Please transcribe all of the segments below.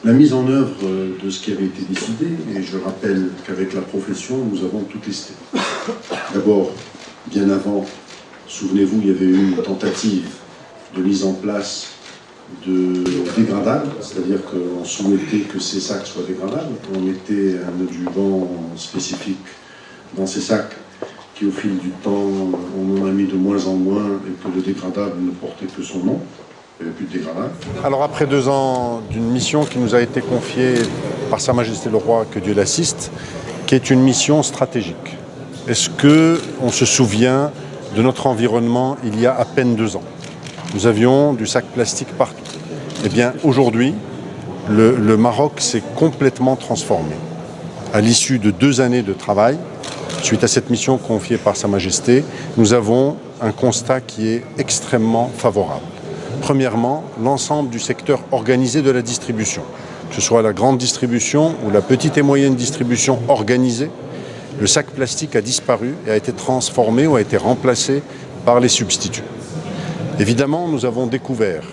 la mise en œuvre de ce qui avait été décidé, et je rappelle qu'avec la profession, nous avons tout testé. D'abord, bien avant, souvenez-vous, il y avait eu une tentative de mise en place de dégradables, c'est-à-dire qu'on souhaitait que ces sacs soient dégradables. On mettait un adjuvant spécifique dans ces sacs qui, au fil du temps, on en a mis de moins en moins et que le dégradable ne portait que son nom. Il n'y avait plus de dégradable. Alors après 2 ans d'une mission qui nous a été confiée par Sa Majesté le Roi, que Dieu l'assiste, qui est une mission stratégique. Est-ce qu'on se souvient de notre environnement il y a à peine 2 ans? Nous avions du sac plastique partout. Eh bien, aujourd'hui, le Maroc s'est complètement transformé. À l'issue de 2 années de travail, suite à cette mission confiée par Sa Majesté, nous avons un constat qui est extrêmement favorable. Premièrement, l'ensemble du secteur organisé de la distribution, que ce soit la grande distribution ou la petite et moyenne distribution organisée, le sac plastique a disparu et a été transformé ou a été remplacé par les substituts. Évidemment, nous avons découvert,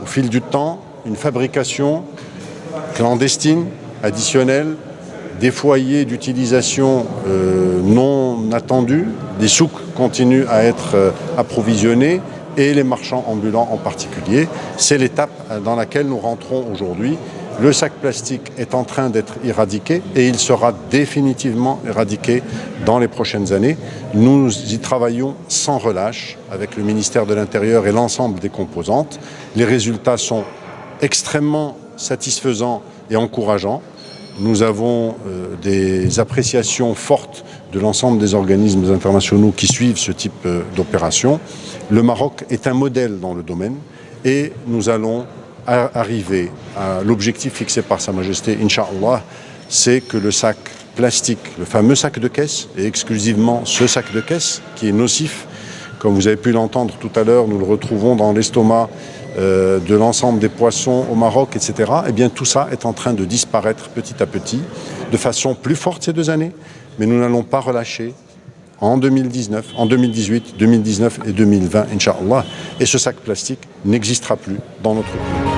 au fil du temps, une fabrication clandestine, additionnelle, des foyers d'utilisation non attendus, des souks continuent à être approvisionnés et les marchands ambulants en particulier. C'est l'étape dans laquelle nous rentrons aujourd'hui. Le sac plastique est en train d'être éradiqué et il sera définitivement éradiqué dans les prochaines années. Nous y travaillons sans relâche avec le ministère de l'Intérieur et l'ensemble des composantes. Les résultats sont extrêmement satisfaisants et encourageants. Nous avons des appréciations fortes de l'ensemble des organismes internationaux qui suivent ce type d'opération. Le Maroc est un modèle dans le domaine et nous allons arriver à l'objectif fixé par Sa Majesté, Inch'Allah, c'est que le sac plastique, le fameux sac de caisse, et exclusivement ce sac de caisse qui est nocif, comme vous avez pu l'entendre tout à l'heure, nous le retrouvons dans l'estomac de l'ensemble des poissons au Maroc, etc. Eh bien, tout ça est en train de disparaître petit à petit, de façon plus forte ces 2 années, mais nous n'allons pas relâcher en 2019, en 2018, 2019 et 2020, Inch'Allah. Et ce sac plastique n'existera plus dans notre pays.